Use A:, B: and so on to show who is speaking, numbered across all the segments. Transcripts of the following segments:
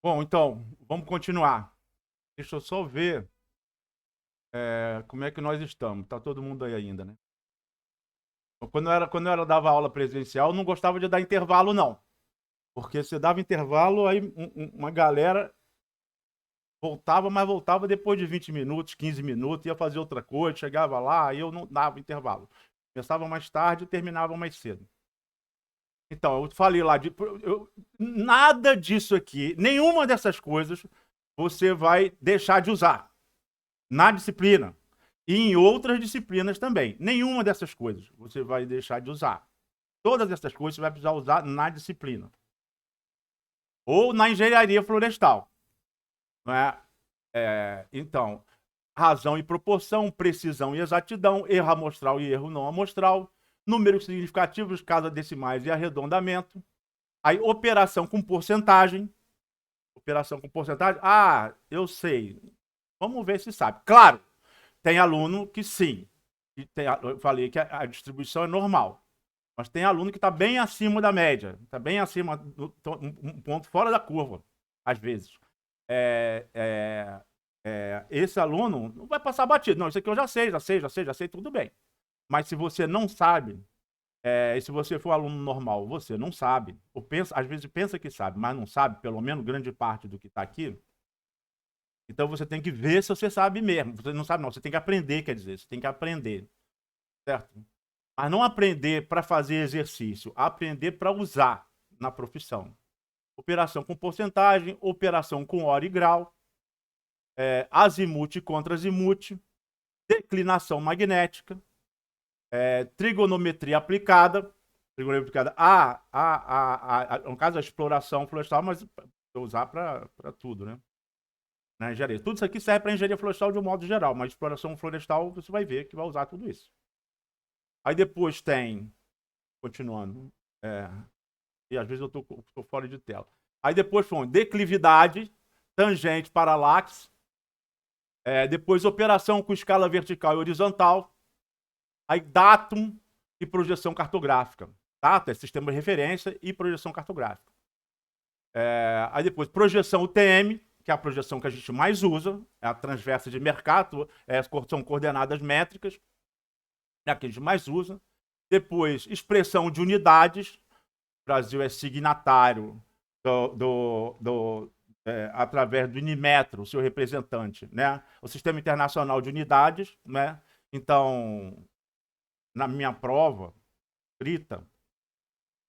A: Bom, então, vamos continuar. Deixa eu só ver como é que nós estamos. Tá todo mundo aí ainda, né? Quando eu dava aula presencial, eu não gostava de dar intervalo, não. Porque você dava intervalo, aí uma galera voltava, mas voltava depois de 20 minutos, 15 minutos, ia fazer outra coisa, chegava lá, aí eu não dava intervalo. Começava mais tarde e terminava mais cedo. Então, eu falei lá, nada disso aqui, nenhuma dessas coisas, você vai deixar de usar na disciplina e em outras disciplinas também. Nenhuma dessas coisas você vai deixar de usar. Todas essas coisas você vai precisar usar na disciplina ou na engenharia florestal. Não é? Então, razão e proporção, precisão e exatidão, erro amostral e erro não amostral, números significativos, casas decimais e arredondamento. Aí, operação com porcentagem. Operação com porcentagem. Ah, eu sei. Vamos ver se sabe. Claro, tem aluno que sim. Eu falei que a distribuição é normal. Mas tem aluno que está bem acima da média. Está bem acima, um ponto fora da curva, às vezes. É, é, esse aluno não vai passar batido. Não, isso aqui eu já sei, tudo bem. Mas se você não sabe, e se você for aluno normal, você não sabe, ou pensa, às vezes pensa que sabe, mas não sabe, pelo menos grande parte do que está aqui, então você tem que ver se você sabe mesmo. Você não sabe, não, você tem que aprender, quer dizer, você tem que aprender, certo? Mas não aprender para fazer exercício, aprender para usar na profissão. Operação com porcentagem, operação com hora e grau, azimuth e contra-azimuth, declinação magnética, trigonometria aplicada, no caso a exploração florestal, mas usar para tudo, né? Na engenharia. Tudo isso aqui serve para engenharia florestal de um modo geral, mas exploração florestal você vai ver que vai usar tudo isso. Aí depois tem, continuando, e às vezes eu tô fora de tela. Aí depois foi declividade, tangente, paralaxe, depois operação com escala vertical e horizontal, aí datum e projeção cartográfica. Datum é sistema de referência e projeção cartográfica. Aí depois projeção UTM, que é a projeção que a gente mais usa, é a transversa de Mercator, são coordenadas métricas, é a que a gente mais usa. Depois, expressão de unidades, o Brasil é signatário através do Inimetro, seu representante, né? O Sistema Internacional de Unidades, né? Então, na minha prova escrita,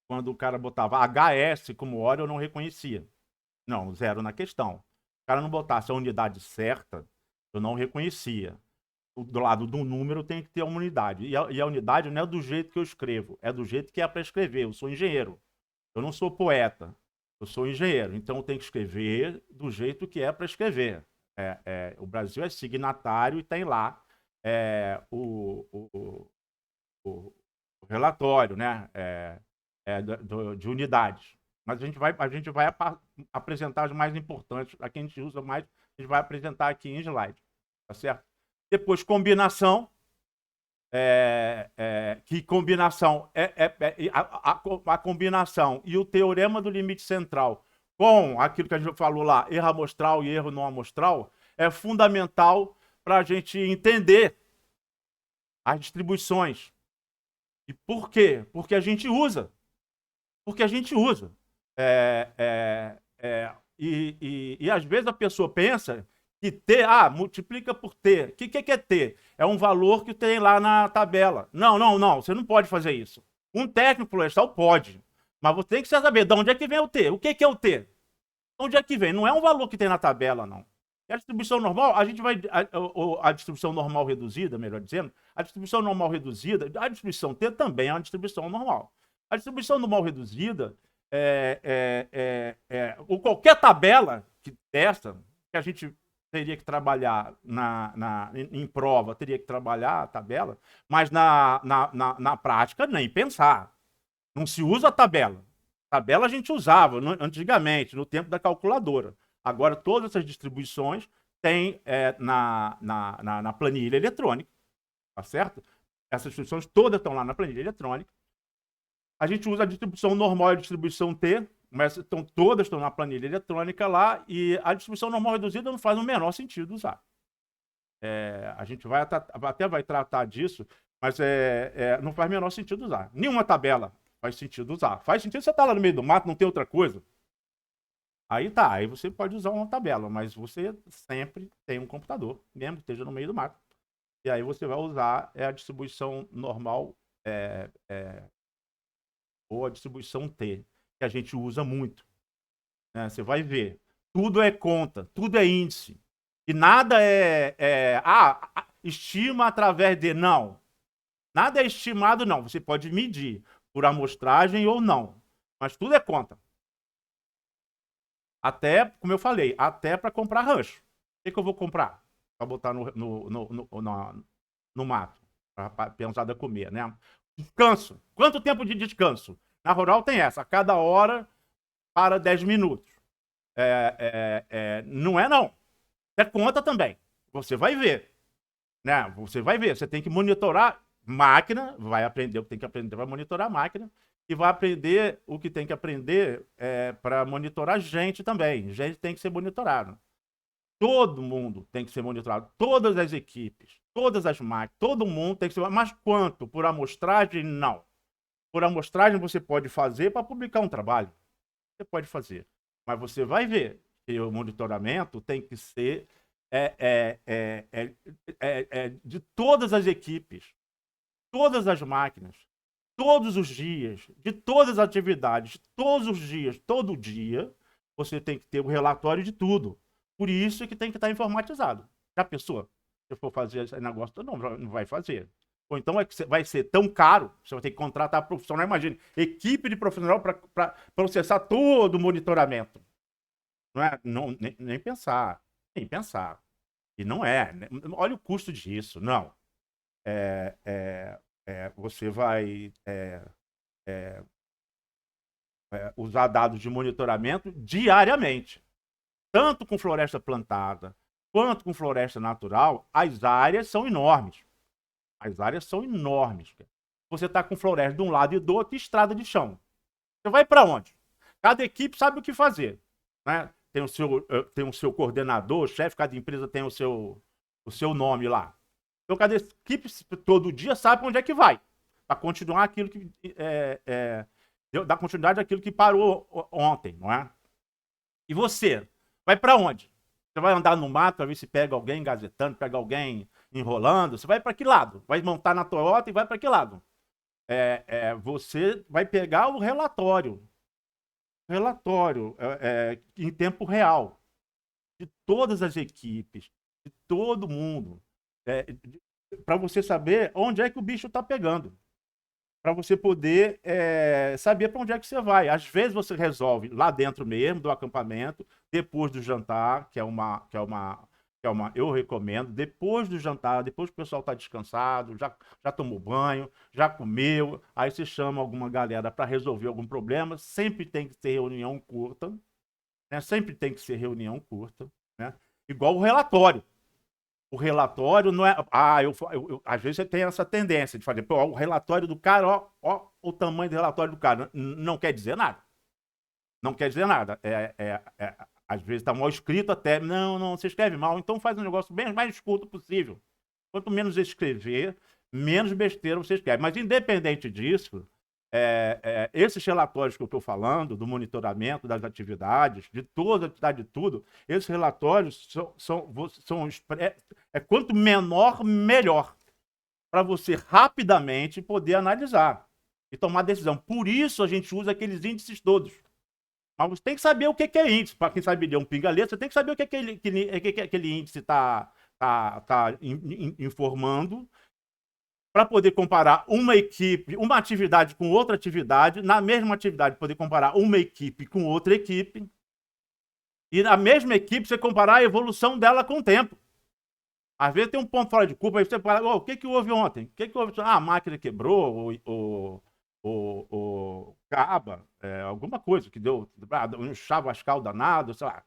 A: quando o cara botava HS como hora, eu não reconhecia. Não, zero na questão. O cara não botasse a unidade certa, eu não reconhecia. Do lado do número tem que ter uma unidade. E a unidade não é do jeito que eu escrevo, é do jeito que é para escrever. Eu sou engenheiro. Eu não sou poeta. Eu sou engenheiro. Então eu tenho que escrever do jeito que é para escrever. O Brasil é signatário e tem lá o relatório, né? De unidades. Mas a gente vai apresentar as mais importantes, a que a gente usa mais, a gente vai apresentar aqui em slide, tá certo? Depois, combinação, que combinação a combinação e o teorema do limite central com aquilo que a gente falou lá, erro amostral e erro não amostral, é fundamental para a gente entender as distribuições. E por quê? Porque a gente usa. Porque a gente usa. E às vezes a pessoa pensa que T, multiplica por T. O que é T? É um valor que tem lá na tabela. Não, não, não, você não pode fazer isso. Um técnico florestal pode, mas você tem que saber de onde é que vem o T. O que é o T? Onde é que vem? Não é um valor que tem na tabela, não. E a distribuição normal, a gente vai. A distribuição normal reduzida, melhor dizendo, a distribuição normal reduzida, a distribuição T também é uma distribuição normal. A distribuição normal reduzida ou qualquer tabela dessa, que a gente teria que trabalhar em prova, teria que trabalhar a tabela, mas na prática, nem pensar. Não se usa a tabela. Tabela a gente usava antigamente, no tempo da calculadora. Agora, todas essas distribuições têm na planilha eletrônica, tá certo? Essas distribuições todas estão lá na planilha eletrônica. A gente usa a distribuição normal e a distribuição T. mas todas estão na planilha eletrônica lá e a distribuição normal reduzida não faz o menor sentido usar. A gente até vai tratar disso, mas não faz o menor sentido usar. Nenhuma tabela faz sentido usar. Faz sentido você estar lá no meio do mato, não tem outra coisa. Aí você pode usar uma tabela, mas você sempre tem um computador, mesmo que esteja no meio do mato. E aí você vai usar a distribuição normal ou a distribuição T, que a gente usa muito. Né? Você vai ver, tudo é conta, tudo é índice. E nada estima através de... Não. Nada é estimado, não. Você pode medir por amostragem ou não. Mas tudo é conta. Até, como eu falei, até para comprar rancho. O que eu vou comprar? Para botar no mato. Para pensada comer, né? Descanso. Quanto tempo de descanso? Na rural tem essa. A cada hora para 10 minutos. Não é, não. É conta também. Você vai ver. Né? Você vai ver. Você tem que monitorar máquina. Vai aprender o que tem que aprender. Vai monitorar a máquina. E vai aprender o que tem que aprender para monitorar gente também. Gente tem que ser monitorado. Todo mundo tem que ser monitorado. Todas as equipes, todas as máquinas, todo mundo tem que ser. Mas quanto? Por amostragem? Não. Por amostragem você pode fazer para publicar um trabalho. Você pode fazer. Mas você vai ver que o monitoramento tem que ser de todas as equipes, todas as máquinas, todos os dias, de todas as atividades, todos os dias, todo dia, você tem que ter o relatório de tudo. Por isso que tem que estar informatizado. Já pensou? Se eu for fazer esse negócio, não vai fazer. Ou então vai ser tão caro, você vai ter que contratar profissional. Imagine, equipe de profissional para processar todo o monitoramento. Não é? Não, nem pensar. Nem pensar. E não é. Olha o custo disso. Não. Você vai usar dados de monitoramento diariamente. Tanto com floresta plantada, quanto com floresta natural, as áreas são enormes. As áreas são enormes. Você está com floresta de um lado e do outro e estrada de chão. Você vai para onde? Cada equipe sabe o que fazer. Né? Tem o seu coordenador, chefe, cada empresa tem o seu nome lá. Então, cada equipe todo dia sabe onde é que vai. Para continuar aquilo que... dar continuidade àquilo que parou ontem, não é? E você? Vai para onde? Você vai andar no mato para ver se pega alguém gazetando, pega alguém enrolando? Você vai para que lado? Vai montar na Toyota e vai para que lado? Você vai pegar o relatório. Em tempo real. De todas as equipes, de todo mundo. Para você saber onde é que o bicho está pegando. Para você poder saber para onde é que você vai. Às vezes você resolve lá dentro mesmo do acampamento, depois do jantar, eu recomendo, depois do jantar, depois que o pessoal está descansado, já tomou banho, já comeu, aí você chama alguma galera para resolver algum problema. Sempre tem que ser reunião curta, né? Sempre tem que ser reunião curta, né? Igual o relatório. O relatório não é... às vezes você tem essa tendência de fazer, pô, o relatório do cara, ó o tamanho do relatório do cara. Não quer dizer nada. Não quer dizer nada. Às vezes está mal escrito até. Não, você escreve mal, então faz um negócio bem mais curto possível. Quanto menos escrever, menos besteira você escreve. Mas independente disso, esses relatórios que eu estou falando, do monitoramento das atividades, de toda a atividade de tudo, esses relatórios quanto menor, melhor, para você rapidamente poder analisar e tomar decisão. Por isso a gente usa aqueles índices todos. Mas você tem que saber o que é índice. Para quem sabe ler um pinga-letra, você tem que saber o que aquele índice está informando, para poder comparar uma atividade com outra atividade, na mesma atividade poder comparar uma equipe com outra equipe, e na mesma equipe você comparar a evolução dela com o tempo. Às vezes tem um ponto fora de curva, aí você fala, o que houve ontem? O que houve? A máquina quebrou, caba, alguma coisa que deu um chavascal danado, sei lá.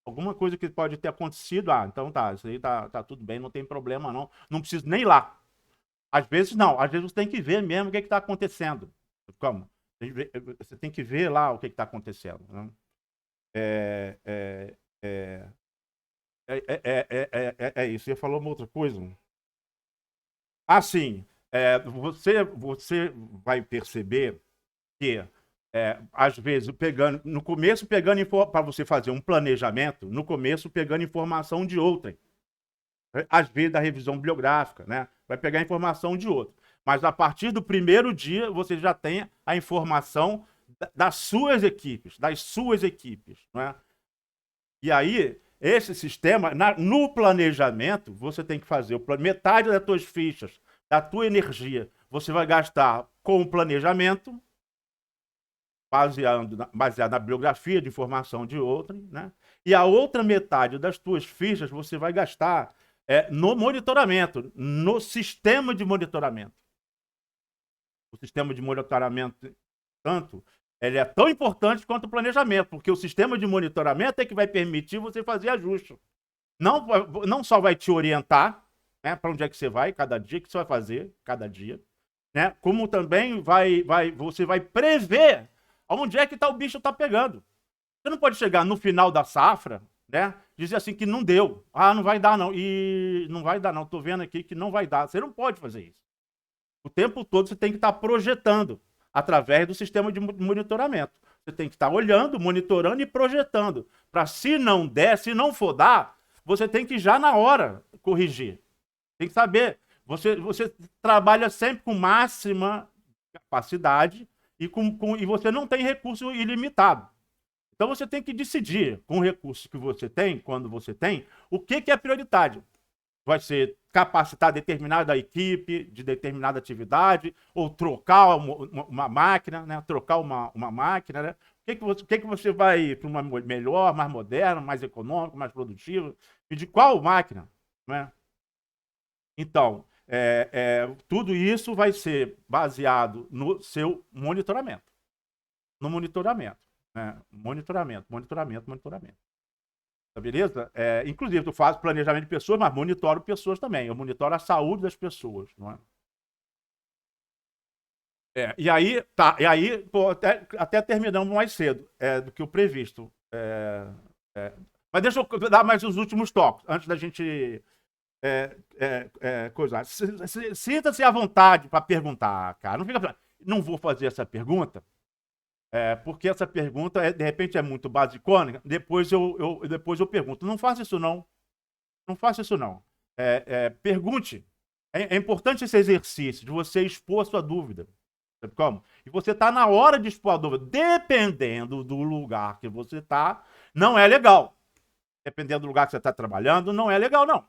A: Alguma coisa que pode ter acontecido, então tá, isso aí tá tudo bem, não tem problema não, não preciso nem ir lá. Às vezes não, às vezes você tem que ver mesmo o que está acontecendo. Como? Você tem que ver lá o que está acontecendo. Né? É, é, é, é isso. Você falou uma outra coisa. Assim, você vai perceber que, às vezes, no começo, pegando para você fazer um planejamento, no começo, pegando informação de outrem. Às vezes, da revisão bibliográfica, né? Vai pegar informação de outro. Mas a partir do primeiro dia, você já tem a informação das suas equipes, né? E aí, esse sistema, no planejamento, você tem que fazer metade das tuas fichas, da tua energia, você vai gastar com o planejamento, baseado na bibliografia de informação de outrem, né? E a outra metade das tuas fichas você vai gastar no monitoramento, no sistema de monitoramento. O sistema de monitoramento, tanto, ele é tão importante quanto o planejamento, porque o sistema de monitoramento é que vai permitir você fazer ajuste. Não só vai te orientar, né, para onde é que você vai, cada dia que você vai fazer, cada dia, né, como também você vai prever onde é que o bicho está pegando. Você não pode chegar no final da safra, né, dizer assim que não deu. Ah, não vai dar não. E não vai dar não, estou vendo aqui que não vai dar. Você não pode fazer isso. O tempo todo você tem que estar projetando através do sistema de monitoramento. Você tem que estar olhando, monitorando e projetando. Para se não der, se não for dar, você tem que já na hora corrigir. Tem que saber. Você trabalha sempre com máxima capacidade e você não tem recurso ilimitado. Então você tem que decidir, com o recurso que você tem, quando você tem, o que é prioridade. Vai ser capacitar determinada equipe de determinada atividade, ou trocar uma máquina, né? Trocar uma máquina, né? O que você vai para uma melhor, mais moderna, mais econômica, mais produtiva? E de qual máquina? Né? Então, tudo isso vai ser baseado no seu monitoramento. No monitoramento. Né? Monitoramento. Tá beleza? Inclusive, eu faço planejamento de pessoas, mas monitoro pessoas também. Eu monitoro a saúde das pessoas, não é? E aí, pô, até terminamos mais cedo do que o previsto. Mas deixa eu dar mais os últimos toques, antes da gente coisar. Sinta-se à vontade para perguntar, cara. Não fica não vou fazer essa pergunta, porque essa pergunta, de repente, é muito basicônica. Depois eu pergunto. Não faça isso, não. Não faça isso, não. Pergunte. É importante esse exercício de você expor a sua dúvida. Sabe como? E você está na hora de expor a dúvida. Dependendo do lugar que você está, não é legal. Dependendo do lugar que você está trabalhando, não é legal, não.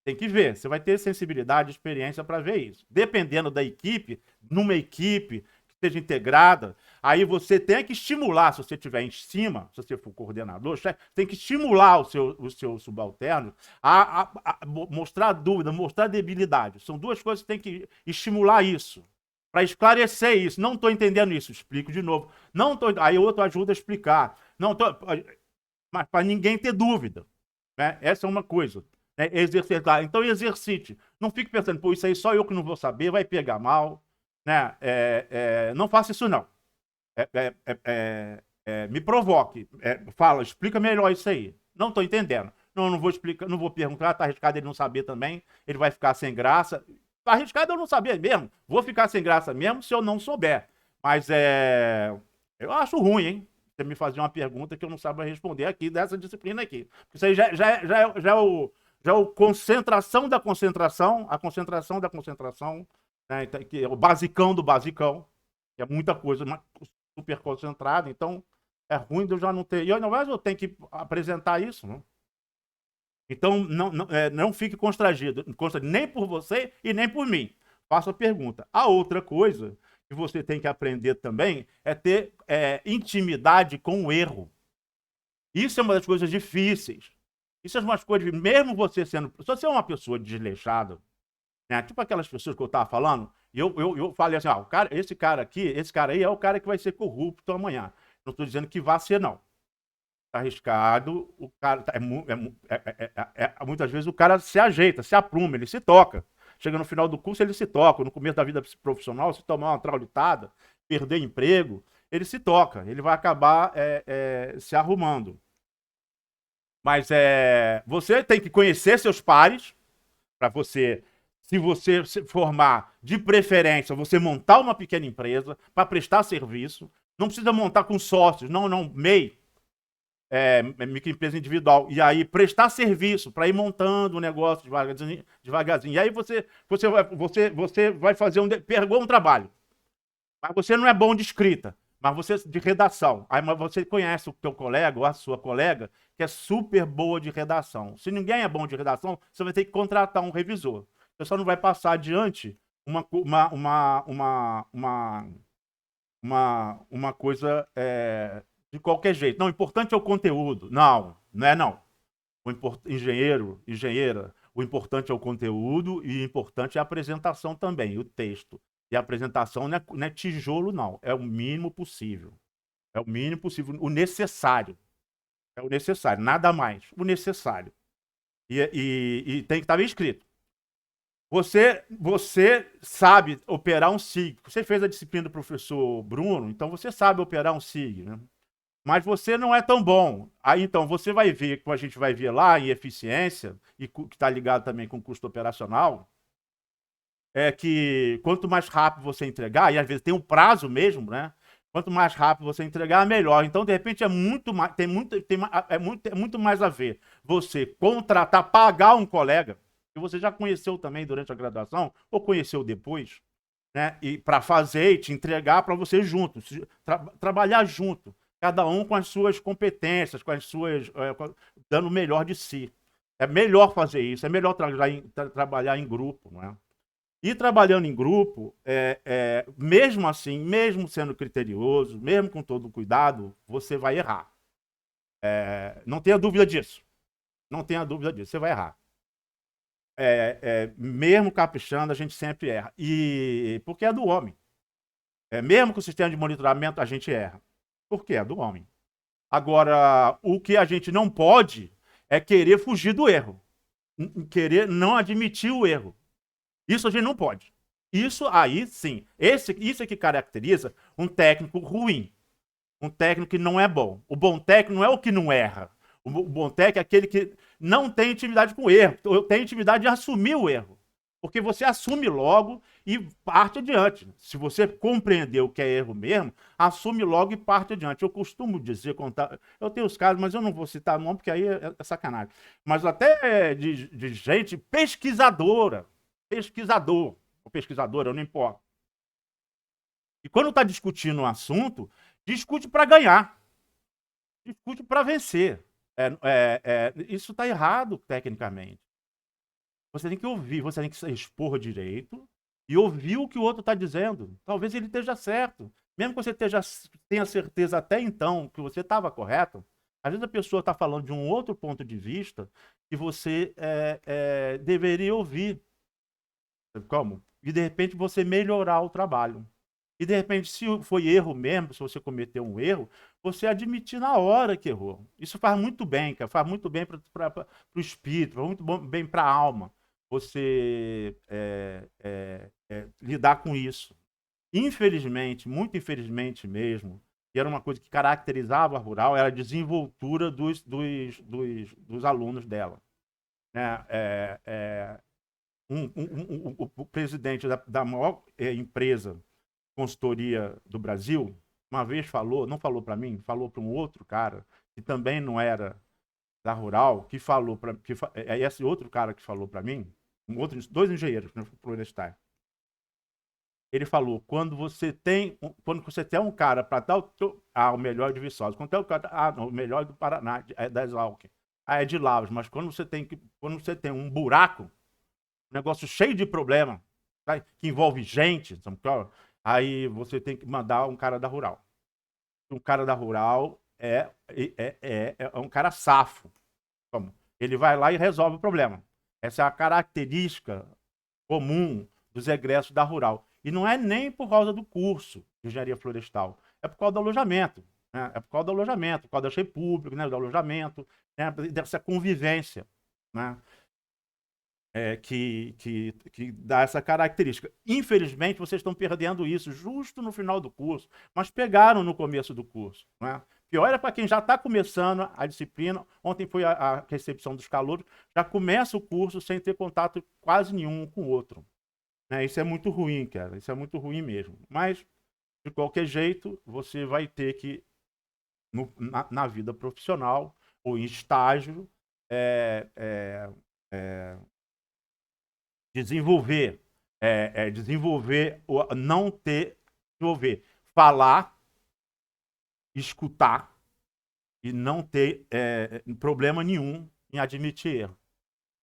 A: Tem que ver. Você vai ter sensibilidade, experiência para ver isso. Dependendo da equipe, numa equipe que esteja integrada, aí você tem que estimular, se você estiver em cima, se você for coordenador, tem que estimular o seu subalterno a mostrar dúvida, mostrar debilidade. São duas coisas que tem que estimular isso, para esclarecer isso. Não estou entendendo isso, explico de novo. Aí o outro ajuda a explicar. Mas para ninguém ter dúvida. Né? Essa é uma coisa. Exercitar. Então exercite. Não fique pensando, pô, isso aí só eu que não vou saber, vai pegar mal. Né? Não faça isso, não. Me provoque. Fala, explica melhor isso aí. Não estou entendendo. Não vou explicar, não vou perguntar, está arriscado ele não saber também. Ele vai ficar sem graça. Está arriscado eu não saber mesmo. Vou ficar sem graça mesmo se eu não souber. Mas eu acho ruim, hein? Você me fazer uma pergunta que eu não saiba responder aqui, dessa disciplina aqui. Isso aí já é o concentração da concentração, a concentração da concentração, né? Que é o basicão do basicão, que é muita coisa super concentrada, então é ruim de eu já não ter. E ao invés eu tenho que apresentar isso, né? Então não fique constrangido, nem por você e nem por mim. Faça a pergunta. A outra coisa que você tem que aprender também é ter intimidade com o erro. Isso é uma das coisas difíceis. Isso é uma coisa, mesmo você sendo. Se você é uma pessoa desleixada, né? Tipo aquelas pessoas que eu estava falando, e eu falei assim: esse cara aí é o cara que vai ser corrupto amanhã. Não estou dizendo que vai ser, não. Está arriscado, o cara. Muitas vezes o cara se ajeita, se apruma, ele se toca. Chega no final do curso, ele se toca. No começo da vida profissional, se tomar uma traulitada, perder emprego, ele se toca, ele vai acabar se arrumando. Mas você tem que conhecer seus pares, para você, se você se formar, de preferência, você montar uma pequena empresa para prestar serviço. Não precisa montar com sócios, não, MEI, microempresa individual. E aí prestar serviço para ir montando o negócio devagarzinho, devagarzinho. E aí você vai fazer pegou um trabalho. Mas você não é bom de escrita, mas você de redação. Aí mas você conhece o teu colega ou a sua colega que é super boa de redação. Se ninguém é bom de redação, você vai ter que contratar um revisor. Você só não vai passar adiante uma coisa de qualquer jeito. Não, o importante é o conteúdo. Não é não. Engenheira, o importante é o conteúdo e o importante é a apresentação também, o texto. E a apresentação não é tijolo, não. É o mínimo possível. É o mínimo possível. O necessário. É o necessário, nada mais. O necessário. E tem que estar bem escrito. Você sabe operar um SIG. Você fez a disciplina do professor Bruno, então você sabe operar um SIG, né? Mas você não é tão bom. Aí então você vai ver, como a gente vai ver lá em eficiência, e que está ligado também com custo operacional, é que quanto mais rápido você entregar, e às vezes tem um prazo mesmo, né? Quanto mais rápido você entregar, melhor. Então, de repente, é muito mais a ver você contratar, pagar um colega, que você já conheceu também durante a graduação, ou conheceu depois, né? E para fazer e te entregar para você junto, trabalhar junto, cada um com as suas competências, com as suas. Dando o melhor de si. É melhor fazer isso, é melhor trabalhar em grupo, não é? E trabalhando em grupo, mesmo assim, mesmo sendo criterioso, mesmo com todo o cuidado, você vai errar. Não tenha dúvida disso. Não tenha dúvida disso, você vai errar. Mesmo caprichando, a gente sempre erra. Porque é do homem. Mesmo com o sistema de monitoramento, a gente erra. Porque é do homem. Agora, o que a gente não pode é querer fugir do erro. Querer não admitir o erro. Isso a gente não pode. Isso aí, sim. Isso é que caracteriza um técnico ruim. Um técnico que não é bom. O bom técnico não é o que não erra. O bom técnico é aquele que não tem intimidade com o erro. Tem intimidade de assumir o erro. Porque você assume logo e parte adiante. Se você compreender o que é erro mesmo, assume logo e parte adiante. Eu costumo dizer, eu tenho os casos, mas eu não vou citar nome, porque aí é sacanagem. Mas até de gente pesquisadora. Pesquisador ou pesquisadora, não importa. E quando está discutindo um assunto, discute para ganhar, discute para vencer. Isso está errado tecnicamente. Você tem que ouvir, você tem que se expor direito e ouvir o que o outro está dizendo. Talvez ele esteja certo. Mesmo que você tenha certeza até então que você estava correto, às vezes a pessoa está falando de um outro ponto de vista que você deveria ouvir. Como? E de repente você melhorar o trabalho. E de repente, se foi erro mesmo, se você cometeu um erro, você admitir na hora que errou. Isso faz muito bem, cara. Faz muito bem para o espírito, faz muito bem para a alma. Você lidar com isso. Infelizmente, muito infelizmente mesmo, e era uma coisa que caracterizava a Rural, era a desenvoltura dos alunos dela. Né? O presidente da maior empresa consultoria do Brasil, uma vez falou, não falou para mim, falou para um outro cara, que também não era da Rural, que falou para esse outro cara que falou para mim, dois engenheiros florestais. Ele falou, quando você tem um cara para dar o melhor de Viçosa, quando tem o cara, o melhor do Paraná, da Exalc, é de Lavras, mas quando você tem um buraco, um negócio cheio de problema, tá? Que envolve gente, aí você tem que mandar um cara da Rural. Um cara da Rural é um cara safo. Como? Ele vai lá e resolve o problema. Essa é a característica comum dos egressos da Rural. E não é nem por causa do curso de engenharia florestal, é por causa do alojamento. Né? É por causa do alojamento, por causa do cheio público, né? Do alojamento, né? Dessa convivência. Né? que dá essa característica. Infelizmente, vocês estão perdendo isso justo no final do curso, mas pegaram no começo do curso, né? Pior é para quem já está começando a disciplina. Ontem foi a recepção dos calouros, já começa o curso sem ter contato quase nenhum com o outro, né? Isso é muito ruim, cara. Isso é muito ruim mesmo. Mas, de qualquer jeito, você vai ter que, na vida profissional ou em estágio, é, é, é, desenvolver, não ter, desenvolver, falar, escutar e não ter problema nenhum em admitir erro,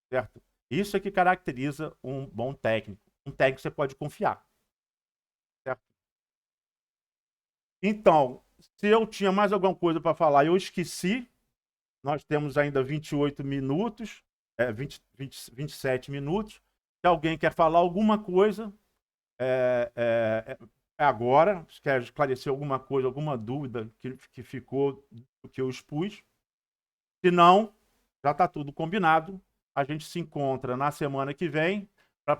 A: certo? Isso é que caracteriza um bom técnico. Um técnico que você pode confiar, certo? Então, se eu tinha mais alguma coisa para falar, eu esqueci. Nós temos ainda 28 minutos, 27 minutos. Se alguém quer falar alguma coisa, é agora. Se quer esclarecer alguma coisa, alguma dúvida que ficou do que eu expus. Se não, já está tudo combinado. A gente se encontra na semana que vem para a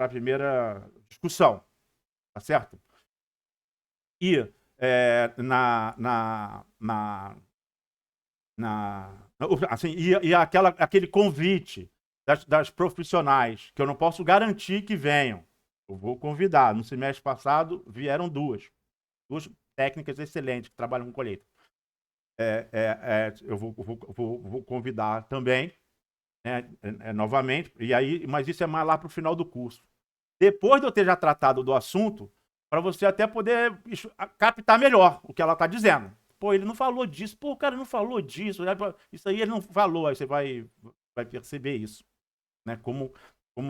A: primeira discussão, tá certo? E assim, aquele convite das profissionais, que eu não posso garantir que venham. Eu vou convidar. No semestre passado vieram duas técnicas excelentes que trabalham com colheita. Eu vou convidar também, né, novamente, mas isso é mais lá para o final do curso. Depois de eu ter já tratado do assunto, para você até poder captar melhor o que ela está dizendo. Pô, ele não falou disso. Pô, o cara não falou disso. Isso aí ele não falou. Aí você vai perceber isso, né? Como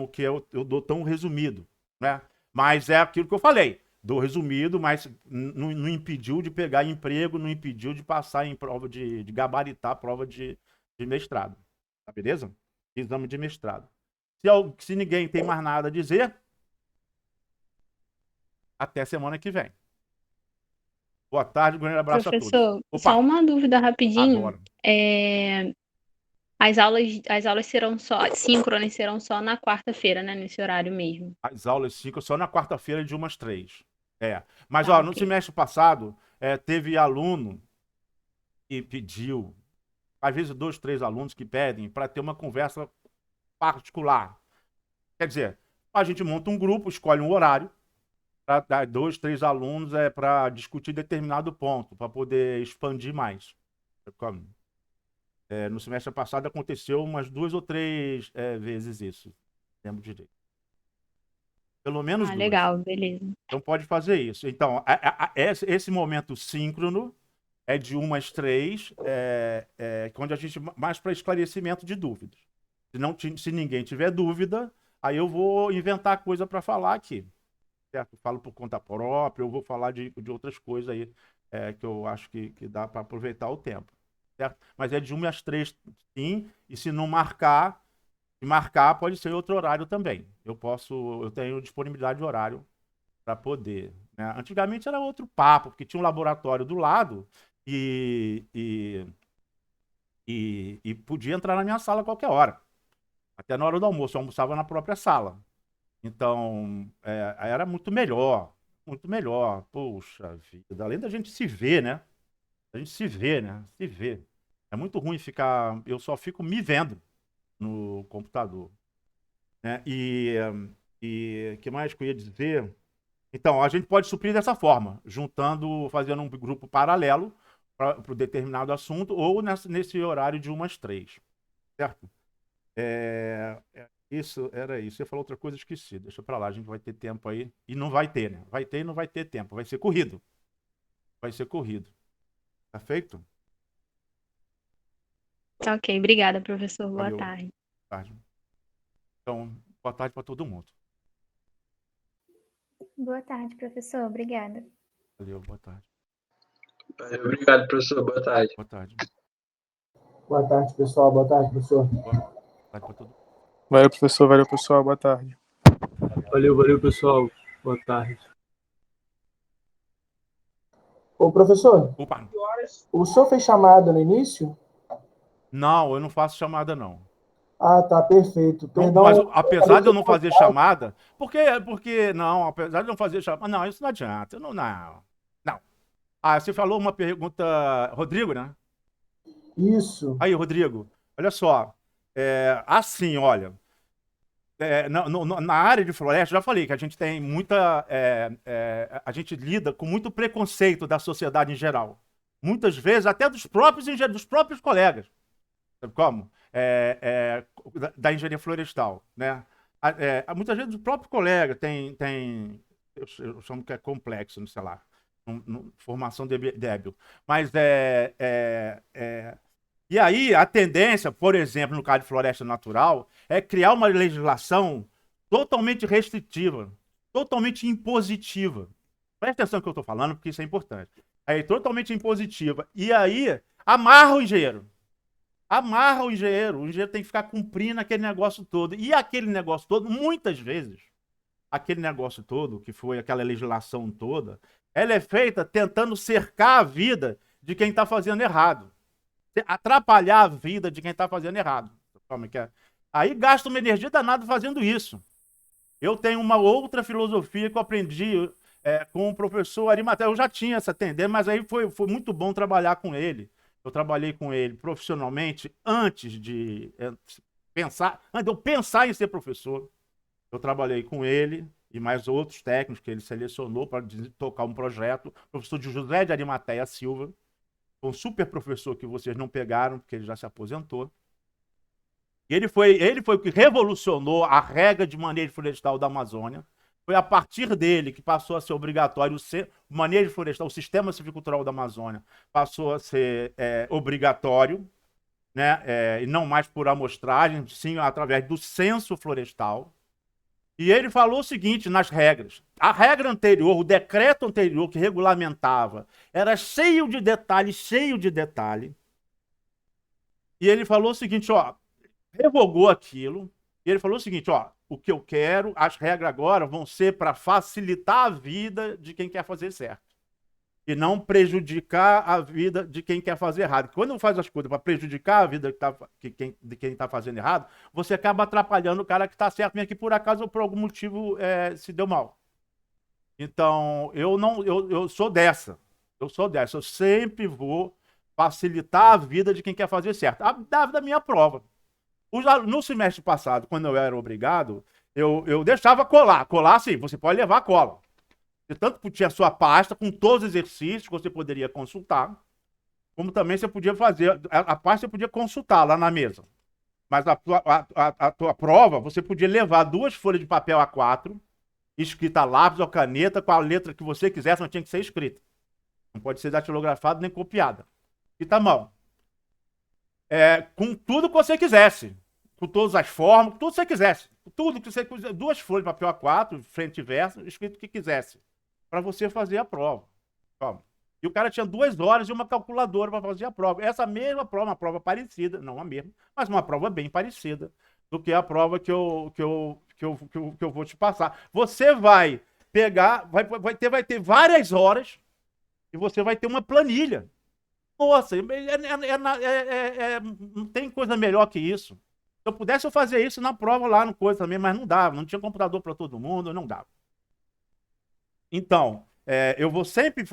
A: que eu dou tão resumido, né? Mas é aquilo que eu falei. Dou resumido, mas não impediu de pegar emprego, não impediu de passar em prova de gabaritar a prova de mestrado. Tá beleza? Exame de mestrado. Se ninguém tem mais nada a dizer, até semana que vem. Boa tarde, um grande abraço a todos.
B: Professor,
A: Opa,
B: só uma dúvida rapidinho.
A: agora.
B: As aulas serão síncronas serão só na quarta-feira, né? Nesse horário mesmo.
A: As aulas 5 só na quarta-feira de umas 3. Mas,
B: Tá,
A: no
B: ok.
A: semestre passado, teve aluno que pediu, às vezes 2, 3 alunos que pedem para ter uma conversa particular. Quer dizer, a gente monta um grupo, escolhe um horário, para dar 2, 3 alunos para discutir determinado ponto, para poder expandir mais. No semestre passado aconteceu umas 2 ou 3 vezes isso. Lembro direito. Pelo menos 2.
B: Legal, beleza.
A: Então pode fazer isso. Então, esse momento síncrono é de 1 às 3, onde a gente mais para esclarecimento de dúvidas. Se ninguém tiver dúvida, aí eu vou inventar coisa para falar aqui. Certo? Falo por conta própria, eu vou falar de outras coisas aí que eu acho que dá para aproveitar o tempo. Certo? Mas é de 1 às 3, sim, e se não marcar, pode ser outro horário também. Eu tenho disponibilidade de horário para poder, né? Antigamente era outro papo, porque tinha um laboratório do lado e podia entrar na minha sala a qualquer hora. Até na hora do almoço, eu almoçava na própria sala. Então, era muito melhor. Muito melhor. Poxa vida. Além da gente se ver, né? A gente se vê, né? Se vê. É muito ruim ficar. Eu só fico me vendo no computador, né? E que mais que eu ia dizer? Então, a gente pode suprir dessa forma, fazendo um grupo paralelo para o determinado assunto, ou nesse horário de 1 às 3, certo? Isso, era isso. Eu ia falar outra coisa, esqueci. Deixa pra lá, a gente vai ter tempo aí. E não vai ter, né? Vai ter e não vai ter tempo. Vai ser corrido. Vai ser corrido. Tá feito?
B: Tá, ok. Obrigada, professor. Boa
A: Valeu. Boa
B: tarde.
A: tarde. Então, boa tarde para todo mundo.
C: Boa tarde, professor. Obrigada.
A: Valeu, boa tarde.
D: Obrigado, professor. Boa tarde.
A: Boa tarde.
E: Boa tarde, pessoal. Boa tarde, professor.
A: Boa tarde para todo mundo.
F: Valeu, professor. Valeu, pessoal. Boa tarde.
D: Valeu, pessoal. Boa tarde.
E: Ô, professor,
A: Opa.
E: o senhor fez chamada no início?
A: Não, eu não faço chamada, não.
E: Ah, tá, perfeito.
A: Não,
E: Perdão.
A: mas apesar de eu não fazer chamada, porque não, apesar de eu não fazer chamada, não, isso não adianta, não. Ah, você falou uma pergunta, Rodrigo, né?
E: Isso.
A: Aí, Rodrigo, olha só, assim, olha, na área de floresta, já falei que a gente tem muita, a gente lida com muito preconceito da sociedade em geral, muitas vezes até dos próprios colegas. Sabe como? Da engenharia florestal, né? Muitas vezes o próprio colega eu chamo que é complexo, não sei lá, formação débil. Mas e aí a tendência, por exemplo, no caso de floresta natural, é criar uma legislação totalmente restritiva, totalmente impositiva. Presta atenção no que eu estou falando, porque isso é importante. É totalmente impositiva. E aí amarra o engenheiro. Amarra o engenheiro tem que ficar cumprindo aquele negócio todo. E aquele negócio todo, muitas vezes, aquele negócio todo, que foi aquela legislação toda, ela é feita tentando cercar a vida de quem está fazendo errado. Atrapalhar a vida de quem está fazendo errado. Como é que é? Aí gasta uma energia danada fazendo isso. Eu tenho uma outra filosofia que eu aprendi com o professor Arimatea. Eu já tinha essa tendência, mas aí foi muito bom trabalhar com ele. Eu trabalhei com ele profissionalmente antes de eu pensar em ser professor. Eu trabalhei com ele e mais outros técnicos que ele selecionou para tocar um projeto. O professor José de Arimatea Silva, um super professor que vocês não pegaram, porque ele já se aposentou. E ele foi o que revolucionou a regra de manejo florestal da Amazônia. Foi a partir dele que passou a ser obrigatório o manejo florestal, o sistema silvicultural da Amazônia passou a ser obrigatório, né? E não mais por amostragem, sim através do censo florestal. E ele falou o seguinte nas regras. A regra anterior, o decreto anterior que regulamentava, era cheio de detalhe, cheio de detalhe. E ele falou o seguinte, ó, revogou aquilo, e ele falou o seguinte, ó, o que eu quero, as regras agora vão ser para facilitar a vida de quem quer fazer certo. E não prejudicar a vida de quem quer fazer errado. Quando faz as coisas para prejudicar a vida de quem está fazendo errado, você acaba atrapalhando o cara que está certo, mesmo que por acaso ou por algum motivo se deu mal. Então, eu sou dessa. Eu sempre vou facilitar a vida de quem quer fazer certo. Da minha prova. No semestre passado, quando eu era obrigado, eu deixava colar. Colar, sim, você pode levar a cola. Você tanto tinha a sua pasta com todos os exercícios que você poderia consultar, como também você podia fazer. A pasta você podia consultar lá na mesa. Mas a tua prova, você podia levar 2 folhas de papel A4, escrita a lápis ou caneta, com a letra que você quisesse, não tinha que ser escrita. Não pode ser datilografada nem copiada. Escrita à mão. Com tudo que você quisesse. Com todas as formas, com tudo que você quisesse. Tudo que você quisesse. 2 folhas de papel A4, frente e verso, escrito o que quisesse. Para você fazer a prova. E o cara tinha 2 horas e uma calculadora para fazer a prova. Essa mesma prova, uma prova parecida, não a mesma, mas uma prova bem parecida do que a prova que eu vou te passar. Você vai pegar, vai ter várias horas e você vai ter uma planilha. Nossa, não tem coisa melhor que isso. Se eu pudesse, eu fazia isso na prova lá no coisa também, mas não dava. Não tinha computador para todo mundo, não dava. Então, eu vou sempre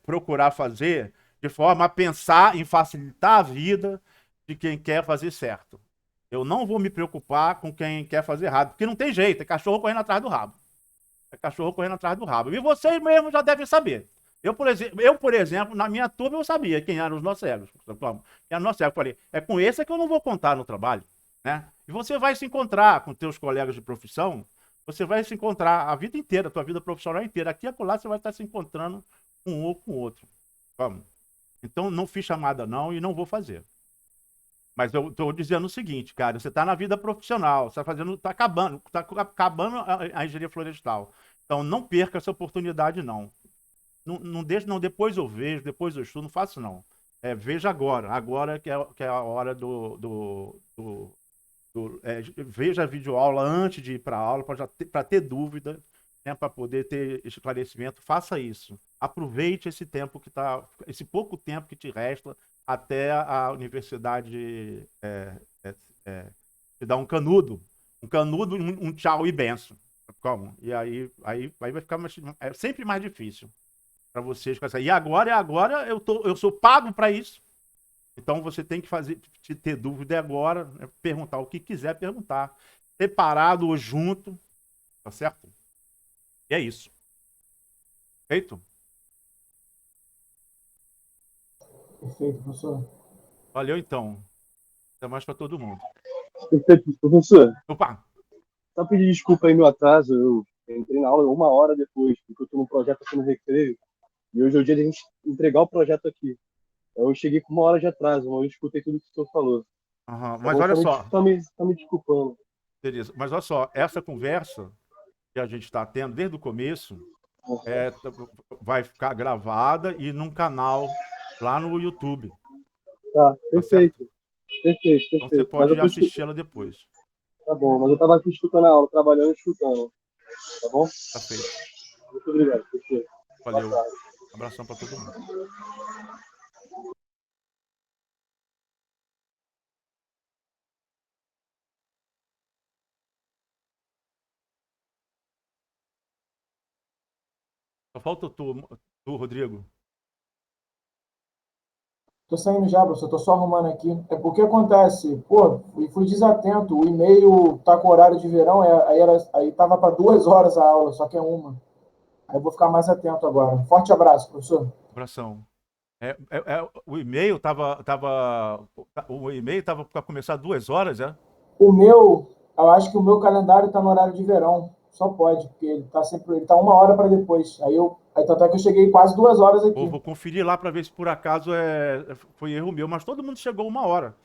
A: procurar fazer de forma a pensar em facilitar a vida de quem quer fazer certo. Eu não vou me preocupar com quem quer fazer errado, porque não tem jeito, é cachorro correndo atrás do rabo. É cachorro correndo atrás do rabo. E vocês mesmos já devem saber. Eu, por exemplo, na minha turma eu sabia quem eram os nossos cegos. Quem eram os nossos cegos. Eu falei, é com esse que eu não vou contar no trabalho. Né? E você vai se encontrar com teus colegas de profissão, você vai se encontrar a vida inteira, a tua vida profissional inteira. Aqui e acolá você vai estar se encontrando com um ou com o outro. Vamos. Então não fiz chamada não e não vou fazer. Mas eu estou dizendo o seguinte, cara, você está na vida profissional, você está acabando a engenharia florestal. Então não perca essa oportunidade não. Não deixe, não, depois eu vejo, depois eu estudo, não faço não. Veja agora que é a hora veja a videoaula antes de ir para a aula, para ter dúvida, né, para poder ter esclarecimento, faça isso. Aproveite esse tempo esse pouco tempo que te resta até a universidade te dar um canudo, um tchau e benção. Como? E aí vai ficar sempre mais difícil para vocês. E agora eu sou pago para isso. Então você tem que ter dúvida agora, né? Perguntar o que quiser perguntar. Separado ou junto, tá certo? E é isso. Feito?
E: Perfeito, professor.
A: Valeu então. Até mais para todo mundo.
G: Perfeito, professor.
A: Opa!
G: Só pedir desculpa aí meu atraso. Eu entrei na aula 1 hora depois, porque eu tô no projeto aqui no Recreio. E hoje é o dia de a gente entregar o projeto aqui. Eu cheguei com 1 hora de atraso, mas eu escutei tudo que o senhor falou.
A: Uhum.
G: Tá
A: Mas
G: bom?
A: olha só.
G: Tá me desculpando.
A: Beleza. Mas olha só, essa conversa que a gente está tendo desde o começo vai ficar gravada e num canal lá no YouTube.
G: Tá, perfeito.
A: Certo?
G: Perfeito.
A: Então você pode assistir ela depois.
G: Tá bom, mas eu tava aqui escutando a aula, trabalhando e escutando. Tá bom?
A: Tá feito.
G: Muito obrigado, professor.
A: Valeu. Abração para todo mundo. Só falta tu, Rodrigo.
E: Tô saindo já, professor. Tô só arrumando aqui. É porque acontece, pô, fui desatento. O e-mail tá com horário de verão, aí tava para 2 horas a aula, só que é 1. Aí eu vou ficar mais atento agora. Forte abraço, professor.
A: Abração. O e-mail tava para começar 2 horas, é?
E: Eu acho que o meu calendário tá no horário de verão. Só pode, porque ele tá 1 hora para depois. Aí tanto é que eu cheguei quase 2 horas aqui.
A: Vou conferir lá para ver se por acaso foi erro meu, mas todo mundo chegou 1 hora.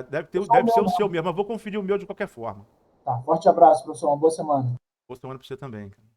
A: Deve ser o seu mesmo, mas vou conferir o meu de qualquer forma.
E: Tá, forte abraço, professor. Uma boa semana.
A: Boa semana para você também, cara.